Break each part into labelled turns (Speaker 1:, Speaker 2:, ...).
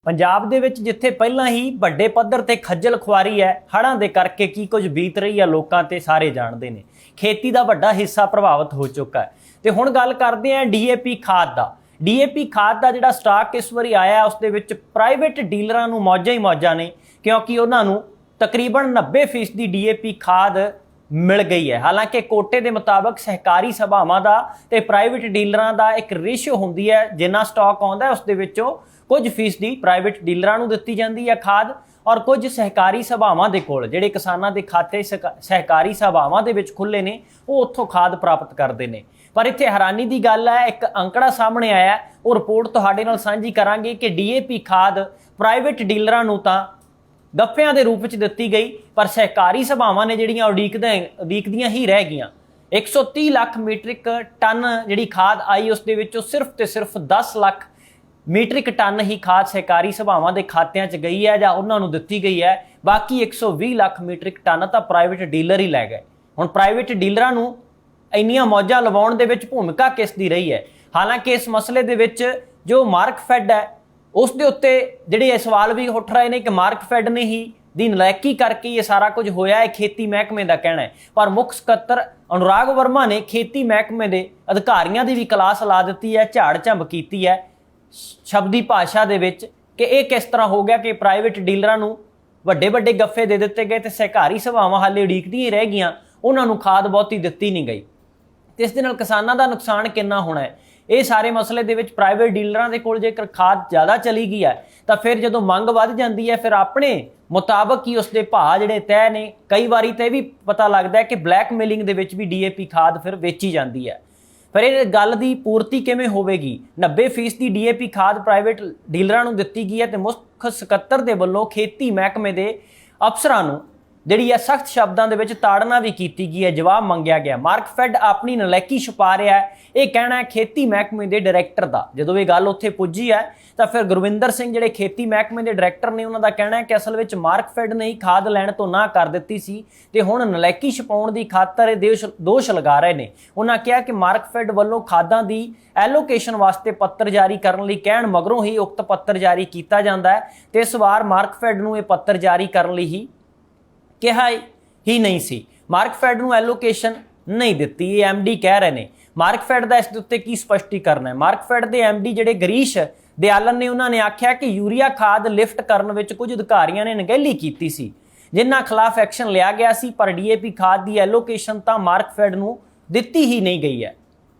Speaker 1: ਪੰਜਾਬ ਦੇ ਵਿੱਚ ਜਿੱਥੇ ਪਹਿਲਾਂ ਹੀ ਵੱਡੇ ਪੱਧਰ ਤੇ ਖੱਜਲ ਖੁਆਰੀ ਹੈ ਹੜ੍ਹਾਂ ਦੇ ਕਰਕੇ ਕੀ ਕੁਝ ਬੀਤ ਰਹੀ ਹੈ ਲੋਕਾਂ ਤੇ ਸਾਰੇ ਜਾਣਦੇ ਨੇ। ਖੇਤੀ ਦਾ ਵੱਡਾ ਹਿੱਸਾ ਪ੍ਰਭਾਵਿਤ ਹੋ ਚੁੱਕਾ ਹੈ ਤੇ ਹੁਣ ਗੱਲ ਕਰਦੇ ਹਾਂ ਡੀਏਪੀ ਖਾਦ ਦਾ। ਡੀਏਪੀ ਖਾਦ ਦਾ ਜਿਹੜਾ ਸਟਾਕ ਇਸ ਵਾਰੀ ਆਇਆ ਉਸ ਦੇ ਵਿੱਚ ਪ੍ਰਾਈਵੇਟ ਡੀਲਰਾਂ ਨੂੰ ਮੌਜਾਂ ਹੀ ਮੌਜਾਂ ਨੇ, ਕਿਉਂਕਿ ਉਹਨਾਂ ਨੂੰ ਤਕਰੀਬਨ 90% ਦੀ ਡੀਏਪੀ ਖਾਦ ਮਿਲ ਗਈ ਹੈ। ਹਾਲਾਂਕਿ ਕੋਟੇ ਦੇ ਮੁਤਾਬਕ ਸਹਿਕਾਰੀ ਸਭਾਵਾਂ ਦਾ ਤੇ ਪ੍ਰਾਈਵੇਟ ਡੀਲਰਾਂ ਦਾ ਇੱਕ ਰੇਸ਼ੀਓ ਹੁੰਦੀ ਹੈ, ਜਿੰਨਾ ਸਟਾਕ ਆਉਂਦਾ ਉਸ ਦੇ ਵਿੱਚੋਂ ਕੁਝ ਫੀਸਦੀ ਪ੍ਰਾਈਵੇਟ ਡੀਲਰਾਂ ਨੂੰ ਦਿੱਤੀ ਜਾਂਦੀ ਹੈ ਖਾਦ, ਔਰ ਕੁਝ ਸਹਿਕਾਰੀ ਸਭਾਵਾਂ ਦੇ ਕੋਲ ਜਿਹੜੇ ਕਿਸਾਨਾਂ ਦੇ ਖਾਤੇ ਸਹਿਕਾਰੀ ਸਭਾਵਾਂ ਦੇ ਵਿੱਚ ਖੁੱਲੇ ਨੇ ਉਹ ਉੱਥੋਂ ਖਾਦ ਪ੍ਰਾਪਤ ਕਰਦੇ ਨੇ। ਪਰ ਇੱਥੇ ਹੈਰਾਨੀ ਦੀ ਗੱਲ ਹੈ, ਇੱਕ ਅੰਕੜਾ ਸਾਹਮਣੇ ਆਇਆ, ਉਹ ਰਿਪੋਰਟ ਤੁਹਾਡੇ ਨਾਲ ਸਾਂਝੀ ਕਰਾਂਗੇ ਕਿ ਡੀਏਪੀ ਖਾਦ ਪ੍ਰਾਈਵੇਟ ਡੀਲਰਾਂ ਨੂੰ ਤਾਂ ਗੱਫਿਆਂ ਦੇ ਰੂਪ ਵਿੱਚ ਦਿੱਤੀ ਗਈ, ਪਰ ਸਹਿਕਾਰੀ ਸਭਾਵਾਂ ਨੇ ਜਿਹੜੀਆਂ ਉਡੀਕਦੀਆਂ ਹੀ ਰਹਿ ਗਈਆਂ। 130 ਲੱਖ ਮੀਟ੍ਰਿਕ ਟਨ ਜਿਹੜੀ ਖਾਦ ਆਈ ਉਸ ਦੇ ਵਿੱਚੋਂ ਸਿਰਫ ਤੇ ਸਿਰਫ 10 ਲੱਖ ਮੀਟ੍ਰਿਕ ਟਨ ਹੀ ਖਾਦ ਸਹਿਕਾਰੀ ਸਭਾਵਾਂ ਦੇ ਖਾਤਿਆਂ 'ਚ ਗਈ ਹੈ ਜਾਂ ਉਹਨਾਂ ਨੂੰ ਦਿੱਤੀ ਗਈ ਹੈ। ਬਾਕੀ 120 ਲੱਖ ਮੀਟ੍ਰਿਕ ਟਨ ਤਾਂ ਪ੍ਰਾਈਵੇਟ ਡੀਲਰ ਹੀ ਲੈ ਗਏ। ਹੁਣ ਪ੍ਰਾਈਵੇਟ ਡੀਲਰਾਂ ਨੂੰ ਇੰਨੀਆਂ ਮੌਜਾਂ ਲਵਾਉਣ ਦੇ ਵਿੱਚ ਭੂਮਿਕਾ ਕਿਸ ਦੀ ਰਹੀ ਹੈ? ਹਾਲਾਂਕਿ ਇਸ ਮਸਲੇ ਦੇ ਵਿੱਚ ਜੋ ਮਾਰਕਫੈਡ ਹੈ ਉਸ ਦੇ ਉੱਤੇ ਜਿਹੜੇ ਸਵਾਲ ਵੀ ਉੱਠ ਰਹੇ ਨੇ ਕਿ ਮਾਰਕਫੈਡ ਨੇ ਹੀ ਦੀ ਨਲਾਇਕੀ ਕਰਕੇ ਇਹ ਸਾਰਾ ਕੁਝ ਹੋਇਆ ਹੈ, ਖੇਤੀ ਮਹਿਕਮੇ ਦਾ ਕਹਿਣਾ ਹੈ। ਪਰ ਮੁੱਖ ਸਕੱਤਰ ਅਨੁਰਾਗ ਵਰਮਾ ਨੇ ਖੇਤੀ ਮਹਿਕਮੇ ਦੇ ਅਧਿਕਾਰੀਆਂ ਦੀ ਵੀ ਕਲਾਸ ਲਾ ਦਿੱਤੀ ਹੈ, ਝਾੜ ਝੰਬ ਕੀਤੀ ਹੈ ਸ਼ਬਦੀ ਭਾਸ਼ਾ ਦੇ ਵਿੱਚ ਕਿ ਇਹ ਕਿਸ ਤਰ੍ਹਾਂ ਹੋ ਗਿਆ ਕਿ ਪ੍ਰਾਈਵੇਟ ਡੀਲਰਾਂ ਨੂੰ ਵੱਡੇ ਵੱਡੇ ਗੱਫੇ ਦੇ ਦਿੱਤੇ ਗਏ ਤੇ ਸਹਿਕਾਰੀ ਸਭਾਵਾਂ ਹਾਲੇ ਉਡੀਕਦੀਆਂ ਹੀ ਰਹਿ ਗਈਆਂ, ਉਹਨਾਂ ਨੂੰ ਖਾਦ ਬਹੁਤੀ ਦਿੱਤੀ ਨਹੀਂ ਗਈ। ਤੇ ਇਸ ਦੇ ਨਾਲ ਕਿਸਾਨਾਂ ਦਾ ਨੁਕਸਾਨ ਕਿੰਨਾ ਹੋਣਾ ਹੈ? ਇਹ ਸਾਰੇ ਮਸਲੇ ਦੇ ਵਿੱਚ ਪ੍ਰਾਈਵੇਟ ਡੀਲਰਾਂ ਦੇ ਕੋਲ ਜੇਕਰ ਖਾਦ ਜ਼ਿਆਦਾ ਚਲੀ ਗਈ ਹੈ ਤਾਂ ਫਿਰ ਜਦੋਂ ਮੰਗ ਵੱਧ ਜਾਂਦੀ ਹੈ ਫਿਰ ਆਪਣੇ ਮੁਤਾਬਕ ਹੀ ਉਸਦੇ ਭਾਅ ਜਿਹੜੇ ਤੈਅ ਨੇ। ਕਈ ਵਾਰੀ ਤਾਂ ਇਹ ਵੀ ਪਤਾ ਲੱਗਦਾ ਹੈ ਕਿ ਬਲੈਕਮੇਲਿੰਗ ਦੇ ਵਿੱਚ ਵੀ ਡੀਏਪੀ ਖਾਦ ਫਿਰ ਵੇਚੀ ਜਾਂਦੀ ਹੈ। ਪਰ ਇਹ ਗੱਲ ਦੀ ਪੂਰਤੀ ਕਿਵੇਂ ਹੋਵੇਗੀ? 90% ਦੀ ਡੀਏਪੀ ਖਾਦ ਪ੍ਰਾਈਵੇਟ ਡੀਲਰਾਂ ਨੂੰ ਦਿੱਤੀ ਗਈ ਹੈ ਤੇ ਮੁੱਖ ਸਕੱਤਰ ਦੇ ਵੱਲੋਂ ਖੇਤੀ ਮਹਿਕਮੇ ਦੇ ਅਫਸਰਾਂ ਨੂੰ ਜਿਹੜੀ ਹੈ ਸਖਤ ਸ਼ਬਦਾਂ ਦੇ ਵਿੱਚ ਤਾੜਨਾ ਵੀ ਕੀਤੀ ਗਈ ਹੈ, ਜਵਾਬ ਮੰਗਿਆ ਗਿਆ। ਮਾਰਕਫੈਡ ਆਪਣੀ ਨਲਾਇਕੀ ਛੁਪਾ ਰਿਹਾ ਹੈ, ਇਹ ਕਹਿਣਾ ਹੈ ਖੇਤੀ ਮਹਿਕਮੇ ਦੇ ਡਾਇਰੈਕਟਰ ਦਾ। ਜਦੋਂ ਇਹ ਗੱਲ ਉੱਥੇ ਪੁੱਜੀ ਹੈ ਤਾਂ ਫਿਰ ਗੁਰਵਿੰਦਰ ਸਿੰਘ ਜਿਹੜੇ ਖੇਤੀ ਮਹਿਕਮੇ ਦੇ ਡਾਇਰੈਕਟਰ ਨੇ ਉਹਨਾਂ ਦਾ ਕਹਿਣਾ ਹੈ ਕਿ ਅਸਲ ਵਿੱਚ ਮਾਰਕਫੈਡ ਨੇ ਹੀ ਖਾਦ ਲੈਣ ਤੋਂ ਨਾ ਕਰ ਦਿੱਤੀ ਸੀ ਤੇ ਹੁਣ ਨਲਾਇਕੀ ਛੁਪਾਉਣ ਦੀ ਖਾਤਰ ਇਹ ਦੋਸ਼ ਲਗਾ ਰਹੇ ਨੇ। ਉਹਨਾਂ ਕਿਹਾ ਕਿ ਮਾਰਕਫੈਡ ਵੱਲੋਂ ਖਾਦਾਂ ਦੀ ਐਲੋਕੇਸ਼ਨ ਵਾਸਤੇ ਪੱਤਰ ਜਾਰੀ ਕਰਨ ਲਈ ਕਹਿਣ ਮਗਰੋਂ ਹੀ ਉਕਤ ਪੱਤਰ ਜਾਰੀ ਕੀਤਾ ਜਾਂਦਾ ਹੈ ਤੇ ਇਸ ਵਾਰ ਮਾਰਕਫੈਡ ਨੂੰ ਇਹ ਪੱਤਰ ਜਾਰੀ ਕਰਨ ਲਈ ਹੀ ਕਿਹਾ ਹੀ ਨਹੀਂ ਸੀ। ਮਾਰਕਫੈਡ ਨੂੰ ਐਲੋਕੇਸ਼ਨ ਨਹੀਂ ਦਿੱਤੀ, ਇਹ ਐਮਡੀ ਕਹਿ ਰਹੇ ਨੇ। ਮਾਰਕਫੈਡ ਦਾ ਇਸ ਦੇ ਉੱਤੇ ਕੀ ਸਪਸ਼ਟੀਕਰਨ ਹੈ? ਮਾਰਕਫੈਡ ਦੇ ਐਮਡੀ ਜਿਹੜੇ ਗਰੀਸ਼ ਦਿਆਲਨ ਨੇ ਉਹਨਾਂ ਨੇ ਆਖਿਆ ਕਿ ਯੂਰੀਆ ਖਾਦ ਲਿਫਟ ਕਰਨ ਵਿੱਚ ਕੁਝ ਅਧਿਕਾਰੀਆਂ ਨੇ ਅਣਗਹਿਲੀ ਕੀਤੀ ਸੀ ਜਿਨ੍ਹਾਂ ਖਿਲਾਫ ਐਕਸ਼ਨ ਲਿਆ ਗਿਆ ਸੀ, ਪਰ ਡੀਏਪੀ ਖਾਦ ਦੀ ਐਲੋਕੇਸ਼ਨ ਤਾਂ ਮਾਰਕਫੈਡ ਨੂੰ ਦਿੱਤੀ ਹੀ ਨਹੀਂ ਗਈ ਹੈ।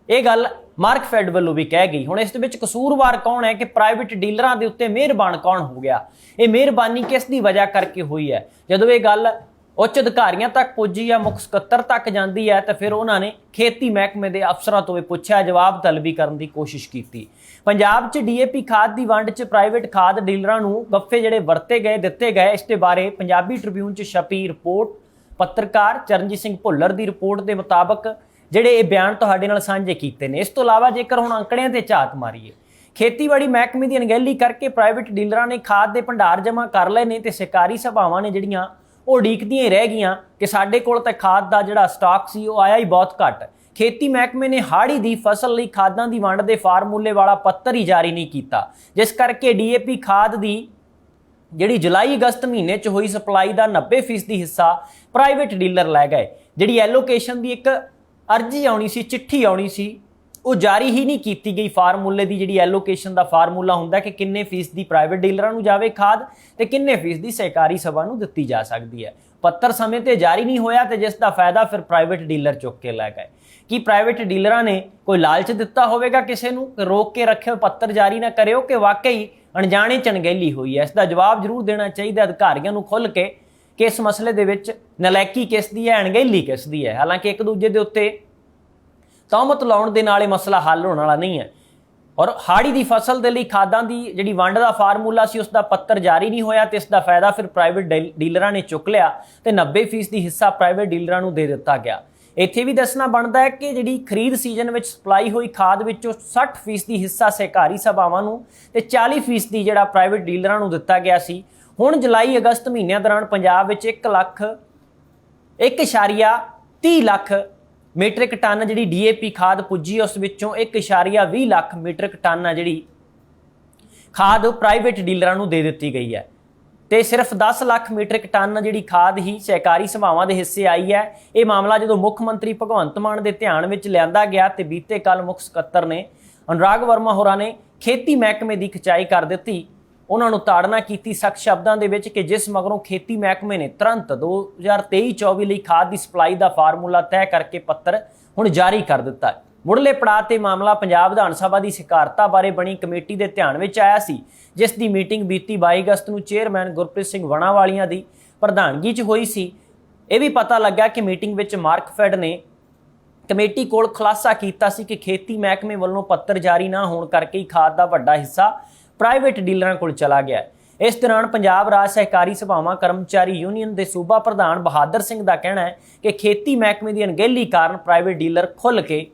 Speaker 1: ਇਹ ਗੱਲ ਮਾਰਕਫੈਡ ਵੱਲੋਂ ਵੀ ਕਹਿ ਗਈ। ਹੁਣ ਇਸ ਦੇ ਵਿੱਚ ਕਸੂਰਵਾਰ ਕੌਣ ਹੈ ਕਿ ਪ੍ਰਾਈਵੇਟ ਡੀਲਰਾਂ ਦੇ ਉੱਤੇ ਮਿਹਰਬਾਨ ਕੌਣ ਹੋ ਗਿਆ? ਇਹ ਮਿਹਰਬਾਨੀ ਕਿਸ ਦੀ ਵਜ੍ਹਾ ਕਰਕੇ ਹੋਈ ਹੈ? ਜਦੋਂ ਇਹ ਗੱਲ ਉੱਚ ਅਧਿਕਾਰੀਆਂ ਤੱਕ ਪੁੱਜੀ ਹੈ, ਮੁੱਖ ਸਕੱਤਰ ਤੱਕ ਜਾਂਦੀ ਹੈ ਤਾਂ ਫਿਰ ਉਹਨਾਂ ਨੇ ਖੇਤੀ ਮਹਿਕਮੇ ਦੇ ਅਫਸਰਾਂ ਤੋਂ ਇਹ ਪੁੱਛਿਆ, ਜਵਾਬ ਤਲਬੀ ਕਰਨ ਦੀ ਕੋਸ਼ਿਸ਼ ਕੀਤੀ। ਪੰਜਾਬ 'ਚ ਡੀਏਪੀ ਖਾਦ ਦੀ ਵੰਡ 'ਚ ਪ੍ਰਾਈਵੇਟ ਖਾਦ ਡੀਲਰਾਂ ਨੂੰ ਗੱਫੇ ਜਿਹੜੇ ਵਰਤੇ ਗਏ ਦਿੱਤੇ ਗਏ, ਇਸ ਦੇ ਬਾਰੇ ਪੰਜਾਬੀ ਟ੍ਰਿਬਿਊਨ 'ਚ ਛਪੀ ਰਿਪੋਰਟ ਪੱਤਰਕਾਰ ਚਰਨਜੀਤ ਸਿੰਘ ਭੁੱਲਰ ਦੀ ਰਿਪੋਰਟ ਦੇ ਮੁਤਾਬਕ ਜਿਹੜੇ ਇਹ ਬਿਆਨ ਤੁਹਾਡੇ ਨਾਲ ਸਾਂਝੇ ਕੀਤੇ ਨੇ। ਇਸ ਤੋਂ ਇਲਾਵਾ ਜੇਕਰ ਹੁਣ ਅੰਕੜਿਆਂ ਤੇ ਝਾਤ ਮਾਰੀਏ, ਖੇਤੀਬਾੜੀ ਮਹਿਕਮੇ ਦੀ ਅਣਗਹਿਲੀ ਕਰਕੇ ਪ੍ਰਾਈਵੇਟ ਡੀਲਰਾਂ ਨੇ ਖਾਦ ਦੇ ਭੰਡਾਰ ਜਮ੍ਹਾਂ ਕਰ ਲਏ ਨੇ ਤੇ ਸਹਿਕਾਰੀ ਸਭਾਵਾਂ ਨੇ ਜਿਹੜੀਆਂ ਉਹ ਉਡੀਕਦੀਆਂ ਹੀ ਰਹਿ ਗਈਆਂ ਕਿ ਸਾਡੇ ਕੋਲ ਤਾਂ ਖਾਦ ਦਾ ਜਿਹੜਾ ਸਟਾਕ ਸੀ ਉਹ ਆਇਆ ਹੀ ਬਹੁਤ ਘੱਟ। ਖੇਤੀ ਮਹਿਕਮੇ ਨੇ ਹਾੜੀ ਦੀ ਫਸਲ ਲਈ ਖਾਦਾਂ ਦੀ ਵੰਡ ਦੇ ਫਾਰਮੂਲੇ ਵਾਲਾ ਪੱਤਰ ਹੀ ਜਾਰੀ ਨਹੀਂ ਕੀਤਾ, ਜਿਸ ਕਰਕੇ ਡੀਏਪੀ ਖਾਦ ਦੀ ਜਿਹੜੀ ਜੁਲਾਈ ਅਗਸਤ ਮਹੀਨੇ 'ਚ ਹੋਈ ਸਪਲਾਈ ਦਾ 90% ਦੀ ਹਿੱਸਾ ਪ੍ਰਾਈਵੇਟ ਡੀਲਰ ਲੈ ਗਏ। ਜਿਹੜੀ ਐਲੋਕੇਸ਼ਨ ਦੀ ਇੱਕ ਅਰਜੀ ਆਉਣੀ ਸੀ, ਚਿੱਠੀ ਆਉਣੀ ਸੀ, ਉਹ ਜਾਰੀ ਹੀ ਨਹੀਂ ਕੀਤੀ ਗਈ। ਫਾਰਮੂਲੇ ਦੀ ਜਿਹੜੀ ਐਲੋਕੇਸ਼ਨ ਦਾ ਫਾਰਮੂਲਾ ਹੁੰਦਾ ਕਿ ਕਿੰਨੇ ਫੀਸਦੀ ਪ੍ਰਾਈਵੇਟ ਡੀਲਰਾਂ ਨੂੰ ਜਾਵੇ ਖਾਦ ਤੇ ਕਿੰਨੇ ਫੀਸਦੀ ਸਹਿਕਾਰੀ ਸਭਾ ਨੂੰ ਦਿੱਤੀ ਜਾ ਸਕਦੀ ਹੈ। ਪੱਤਰ ਸਮੇਂ ਤੇ ਜਾਰੀ ਨਹੀਂ ਹੋਇਆ ਤੇ ਜਿਸ ਦਾ ਫਾਇਦਾ ਫਿਰ ਪ੍ਰਾਈਵੇਟ ਡੀਲਰ ਚੁੱਕ ਕੇ ਲੈ ਗਏ। ਕੀ ਪ੍ਰਾਈਵੇਟ ਡੀਲਰਾਂ ਨੇ ਕੋਈ ਲਾਲਚ ਦਿੱਤਾ ਹੋਵੇਗਾ ਕਿਸੇ ਨੂੰ ਕਿ ਰੋਕ ਕੇ ਰੱਖਿਓ, ਪੱਤਰ ਜਾਰੀ ਨਾ ਕਰਿਓ, ਕਿ ਵਾਕਈ ਅਣਜਾਣੇ ਚਣਗਹਿਲੀ ਹੋਈ ਹੈ? ਇਸ ਦਾ ਜਵਾਬ ਜ਼ਰੂਰ ਦੇਣਾ ਚਾਹੀਦਾ ਅਧਿਕਾਰੀਆਂ ਨੂੰ ਖੁੱਲ੍ਹ ਕੇ ਕਿ ਇਸ ਮਸਲੇ ਦੇ ਵਿੱਚ ਨਲਾਇਕੀ ਕਿਸ ਦੀ ਹੈ, ਅਣਗਹਿਲੀ ਕਿਸ ਦੀ ਹੈ। ਹਾਲਾਂਕਿ ਇੱਕ ਦੂਜੇ ਦੇ ਉੱਤੇ ਤਹਿਮਤ ਲਾਉਣ ਦੇ ਨਾਲ ਇਹ ਮਸਲਾ ਹੱਲ ਹੋਣ ਵਾਲਾ ਨਹੀਂ ਹੈ। ਔਰ ਹਾੜੀ ਦੀ ਫਸਲ ਦੇ ਲਈ ਖਾਦਾਂ ਦੀ ਜਿਹੜੀ ਵੰਡ ਦਾ ਫਾਰਮੂਲਾ ਸੀ ਉਸ ਦਾ ਪੱਤਰ ਜਾਰੀ ਨਹੀਂ ਹੋਇਆ ਤੇ ਇਸ ਦਾ ਫਾਇਦਾ ਫਿਰ ਪ੍ਰਾਈਵੇਟ ਡੀਲਰਾਂ ਨੇ ਚੁੱਕ ਲਿਆ ਤੇ 90% ਦੀ ਹਿੱਸਾ ਪ੍ਰਾਈਵੇਟ ਡੀਲਰਾਂ ਨੂੰ ਦੇ ਦਿੱਤਾ ਗਿਆ। ਇੱਥੇ ਵੀ ਦੱਸਣਾ ਬਣਦਾ ਹੈ ਕਿ ਜਿਹੜੀ ਖਰੀਦ ਸੀਜ਼ਨ ਵਿੱਚ ਸਪਲਾਈ ਹੋਈ ਖਾਦ ਵਿੱਚੋਂ 60% ਦੀ ਹਿੱਸਾ ਸਹਿਕਾਰੀ ਸਭਾਵਾਂ ਨੂੰ ਤੇ 40% ਦੀ ਜਿਹੜਾ ਪ੍ਰਾਈਵੇਟ ਡੀਲਰਾਂ ਨੂੰ ਦਿੱਤਾ ਗਿਆ ਸੀ। ਹੁਣ ਜੁਲਾਈ ਅਗਸਤ ਮਹੀਨਿਆਂ ਦੌਰਾਨ ਪੰਜਾਬ ਵਿੱਚ 1.30 ਲੱਖ ਮੀਟ੍ਰਿਕ ਟਨ ਜਿਹੜੀ ਡੀਏਪੀ ਖਾਦ ਪੁੱਜੀ ਉਸ ਵਿੱਚੋਂ 1.20 ਲੱਖ ਮੀਟ੍ਰਿਕ ਟਨ ਆ ਜਿਹੜੀ ਖਾਦ ਪ੍ਰਾਈਵੇਟ ਡੀਲਰਾਂ ਨੂੰ ਦੇ ਦਿੱਤੀ ਗਈ ਹੈ ਤੇ ਸਿਰਫ 10 ਲੱਖ ਮੀਟ੍ਰਿਕ ਟਨ ਜਿਹੜੀ ਖਾਦ ਹੀ ਸਹਿਕਾਰੀ ਸਭਾਵਾਂ ਦੇ ਹਿੱਸੇ ਆਈ ਹੈ। ਇਹ ਮਾਮਲਾ ਜਦੋਂ ਮੁੱਖ ਮੰਤਰੀ ਭਗਵੰਤ ਮਾਨ ਦੇ ਧਿਆਨ ਵਿੱਚ ਲਿਆਂਦਾ ਗਿਆ ਤੇ ਬੀਤੇ ਕੱਲ ਮੁੱਖ ਸਕੱਤਰ ਨੇ ਅਨੁਰਾਗ ਵਰਮਾ ਹੋਰਾਂ ਨੇ ਖੇਤੀ ਮਹਿਕਮੇ ਦੀ ਖਿਚਾਈ ਕਰ ਦਿੱਤੀ। ਉਹਨਾਂ ਨੂੰ ਤਾੜਨਾ ਕੀਤੀ ਸਖਤ ਸ਼ਬਦਾਂ ਦੇ ਵਿੱਚ ਕਿ ਜਿਸ ਮਗਰੋਂ ਖੇਤੀ ਮਹਿਕਮੇ ਨੇ ਤੁਰੰਤ 2023-24 ਲਈ ਖਾਦ ਦੀ ਸਪਲਾਈ ਦਾ ਫਾਰਮੂਲਾ ਤੈਅ ਕਰਕੇ ਪੱਤਰ ਹੁਣ ਜਾਰੀ ਕਰ ਦਿੱਤਾ। ਮੁੱਢਲੇ ਪੜਾਅ ਤੇ ਮਾਮਲਾ ਪੰਜਾਬ ਵਿਧਾਨ ਸਭਾ ਦੀ ਸਹਿਕਾਰਤਾ ਬਾਰੇ ਬਣੀ ਕਮੇਟੀ ਦੇ ਧਿਆਨ ਵਿੱਚ ਆਇਆ ਸੀ, ਜਿਸ ਦੀ ਮੀਟਿੰਗ ਬੀਤੀ 22 ਅਗਸਤ ਨੂੰ ਚੇਅਰਮੈਨ ਗੁਰਪ੍ਰੀਤ ਸਿੰਘ ਵਣਾਵਾਲੀਆਂ ਦੀ ਪ੍ਰਧਾਨਗੀ 'ਚ ਹੋਈ ਸੀ। ਇਹ ਵੀ ਪਤਾ ਲੱਗਾ ਕਿ ਮੀਟਿੰਗ ਵਿੱਚ ਮਾਰਕਫੈਡ ਨੇ ਕਮੇਟੀ ਕੋਲ ਖੁਲਾਸਾ ਕੀਤਾ ਸੀ ਕਿ ਖੇਤੀ ਮਹਿਕਮੇ ਵੱਲੋਂ ਪੱਤਰ ਜਾਰੀ ਨਾ ਹੋਣ ਕਰਕੇ ਹੀ ਖਾਦ ਦਾ ਵੱਡਾ ਹਿੱਸਾ ਪ੍ਰਾਈਵੇਟ ਡੀਲਰਾਂ ਕੋਲ ਚਲਾ ਗਿਆ। ਇਸ ਦੌਰਾਨ ਪੰਜਾਬ ਰਾਜ ਸਹਿਕਾਰੀ ਸਭਾਵਾਂ ਕਰਮਚਾਰੀ ਯੂਨੀਅਨ ਦੇ ਸੂਬਾ ਪ੍ਰਧਾਨ ਬਹਾਦਰ ਸਿੰਘ ਦਾ ਕਹਿਣਾ ਹੈ ਕਿ ਖੇਤੀ ਮਹਿਕਮੇ ਦੀ ਅਣਗਹਿਲੀ ਕਾਰਨ ਪ੍ਰਾਈਵੇਟ ਡੀਲਰ ਖੁੱਲ੍ਹ ਕੇ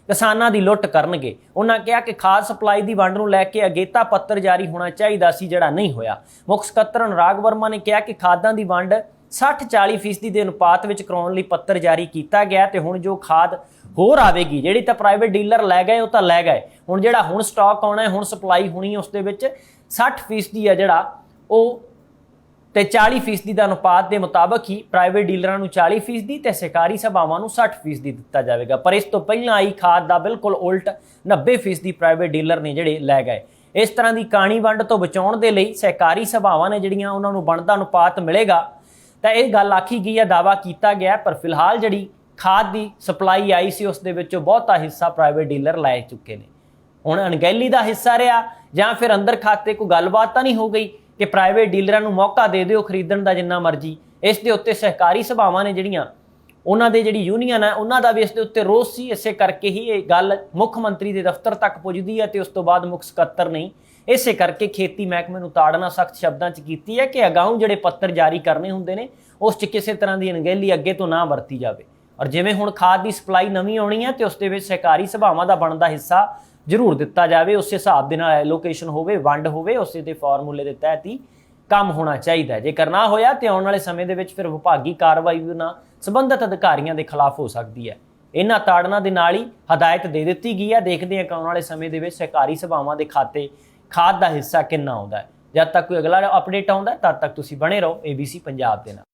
Speaker 1: ਕਿਸਾਨਾਂ ਦੀ ਲੁੱਟ ਕਰਨਗੇ। ਉਹਨਾਂ ਕਿਹਾ ਕਿ ਖਾਦ ਸਪਲਾਈ ਦੀ ਵੰਡ ਨੂੰ ਲੈ ਕੇ ਅਗੇਤਾ ਪੱਤਰ ਜਾਰੀ ਹੋਣਾ ਚਾਹੀਦਾ ਸੀ, ਜਿਹੜਾ ਨਹੀਂ ਹੋਇਆ। ਮੁੱਖ ਸਕੱਤਰ ਅਨੁਰਾਗ ਵਰਮਾ ਨੇ ਕਿਹਾ ਕਿ ਖਾਦਾਂ ਦੀ ਵੰਡ 60-40% ਦੇ ਅਨੁਪਾਤ ਵਿੱਚ ਕਰਾਉਣ ਲਈ ਪੱਤਰ ਜਾਰੀ ਕੀਤਾ ਗਿਆ ਤੇ ਹੁਣ ਜੋ ਖਾਦ ਹੋਰ ਆਵੇਗੀ, ਜਿਹੜੀ ਤਾਂ ਪ੍ਰਾਈਵੇਟ ਡੀਲਰ ਲੈ ਗਏ ਉਹ ਤਾਂ ਲੈ ਗਏ, ਹੁਣ ਜਿਹੜਾ ਹੁਣ ਸਟਾਕ ਆਉਣਾ ਹੈ, ਹੁਣ ਸਪਲਾਈ ਹੋਣੀ, ਉਸ ਦੇ ਵਿੱਚ 60% ਹੈ ਜਿਹੜਾ ਉਹ ਤੇ 40% ਦਾ ਅਨੁਪਾਤ ਦੇ ਮੁਤਾਬਕ ਹੀ ਪ੍ਰਾਈਵੇਟ ਡੀਲਰਾਂ ਨੂੰ 40% ਤੇ ਸਹਿਕਾਰੀ ਸਭਾਵਾਂ ਨੂੰ 60% ਦਿੱਤਾ ਜਾਵੇਗਾ। ਪਰ ਇਸ ਤੋਂ ਪਹਿਲਾਂ ਆਈ ਖਾਦ ਦਾ ਬਿਲਕੁਲ ਉਲਟ 90% ਪ੍ਰਾਈਵੇਟ ਡੀਲਰ ਨੇ ਜਿਹੜੇ ਲੈ ਗਏ। ਇਸ ਤਰ੍ਹਾਂ ਦੀ ਕਾਣੀ ਵੰਡ ਤੋਂ ਬਚਾਉਣ ਦੇ ਲਈ ਸਹਿਕਾਰੀ ਸਭਾਵਾਂ ਨੇ ਜਿਹੜੀਆਂ ਉਹਨਾਂ ਨੂੰ ਬਣਦਾ ਅਨੁਪਾਤ ਮਿਲੇਗਾ ਤਾਂ ਇਹ ਗੱਲ ਆਖੀ ਗਈ ਹੈ, ਦਾਅਵਾ ਕੀਤਾ ਗਿਆ। ਪਰ ਫਿਲਹਾਲ ਜਿਹੜੀ ਖਾਦ ਦੀ ਸਪਲਾਈ ਆਈ ਸੀ ਉਸ ਦੇ ਵਿੱਚੋਂ ਬਹੁਤਾ ਹਿੱਸਾ ਪ੍ਰਾਈਵੇਟ ਡੀਲਰ ਲੈ ਚੁੱਕੇ ਨੇ। ਹੁਣ ਅਣਗਹਿਲੀ ਦਾ ਹਿੱਸਾ ਰਿਹਾ ਜਾਂ ਫਿਰ ਅੰਦਰ ਖਾਤੇ ਕੋਈ ਗੱਲਬਾਤ ਤਾਂ ਨਹੀਂ ਹੋ ਗਈ ਕਿ ਪ੍ਰਾਈਵੇਟ ਡੀਲਰਾਂ ਨੂੰ ਮੌਕਾ ਦੇ ਦਿਓ ਖਰੀਦਣ ਦਾ ਜਿੰਨਾ ਮਰਜ਼ੀ। ਇਸ ਦੇ ਉੱਤੇ ਸਹਿਕਾਰੀ ਸਭਾਵਾਂ ਨੇ ਜਿਹੜੀਆਂ ਉਹਨਾਂ ਦੇ ਜਿਹੜੀ ਯੂਨੀਅਨ ਹੈ ਉਹਨਾਂ ਦਾ ਵੀ ਇਸ ਦੇ ਉੱਤੇ ਰੋਸ ਸੀ। ਇਸੇ ਕਰਕੇ ਹੀ ਇਹ ਗੱਲ ਮੁੱਖ ਮੰਤਰੀ ਦੇ ਦਫ਼ਤਰ ਤੱਕ ਪੁੱਜਦੀ ਹੈ ਤੇ ਉਸ ਤੋਂ ਬਾਅਦ ਮੁੱਖ ਸਕੱਤਰ ਨਹੀਂ। ਇਸੇ ਕਰਕੇ ਖੇਤੀ ਮਹਿਕਮੇ ਨੂੰ ਤਾੜਨਾ ਸਖਤ ਸ਼ਬਦਾਂ 'ਚ ਕੀਤੀ ਹੈ ਕਿ ਅਗਾਊਂ ਜਿਹੜੇ ਪੱਤਰ ਜਾਰੀ ਕਰਨੇ ਹੁੰਦੇ ਨੇ ਉਸ 'ਚ ਕਿਸੇ ਤਰ੍ਹਾਂ ਦੀ ਅਣਗਹਿਲੀ ਅੱਗੇ ਤੋਂ ਨਾ ਵਰਤੀ ਜਾਵੇ। ਔਰ ਜਿਵੇਂ ਹੁਣ ਖਾਦ ਦੀ ਸਪਲਾਈ ਨਵੀਂ ਆਉਣੀ ਹੈ ਤੇ ਉਸ ਦੇ ਵਿੱਚ ਸਹਿਕਾਰੀ ਸਭਾਵਾਂ ਦਾ ਬਣਦਾ ਹਿੱਸਾ ਜ਼ਰੂਰ ਦਿੱਤਾ ਜਾਵੇ। ਉਸੇ ਹਿਸਾਬ ਦੇ ਨਾਲ ਐਲੋਕੇਸ਼ਨ ਹੋਵੇ, ਵੰਡ ਹੋਵੇ, ਉਸੇ ਦੇ ਫਾਰਮੂਲੇ ਦੇ ਤਹਿਤ ਹੀ ਕੰਮ ਹੋਣਾ ਚਾਹੀਦਾ। ਜੇਕਰ ਨਾ ਹੋਇਆ ਤੇ ਆਉਣ ਵਾਲੇ ਸਮੇਂ ਦੇ ਵਿੱਚ ਫਿਰ ਵਿਭਾਗੀ ਕਾਰਵਾਈ ਵੀ ਨਾਲ ਸੰਬੰਧਿਤ ਅਧਿਕਾਰੀਆਂ ਦੇ ਖਿਲਾਫ ਹੋ ਸਕਦੀ ਹੈ। ਇਹਨਾਂ ਤਾੜਨਾ ਦੇ ਨਾਲ ਹੀ ਹਦਾਇਤ ਦੇ ਦਿੱਤੀ ਗਈ ਹੈ। ਦੇਖਦੇ ਹਾਂ ਕਿ ਆਉਣ ਵਾਲੇ ਸਮੇਂ ਦੇ ਵਿੱਚ ਸਹਿਕਾਰੀ ਸਭਾਵਾਂ ਦੇ ਖਾਤੇ ਖਾਦ ਦਾ ਹਿੱਸਾ ਕਿੰਨਾ ਆਉਂਦਾ ਹੈ। ਜਦ ਤੱਕ ਕੋਈ ਅਗਲਾ ਅਪਡੇਟ ਆਉਂਦਾ ਤਦ ਤੱਕ ਤੁਸੀਂ ਬਣੇ ਰਹੋ ABC ਪੰਜਾਬ ਦੇ ਨਾਲ।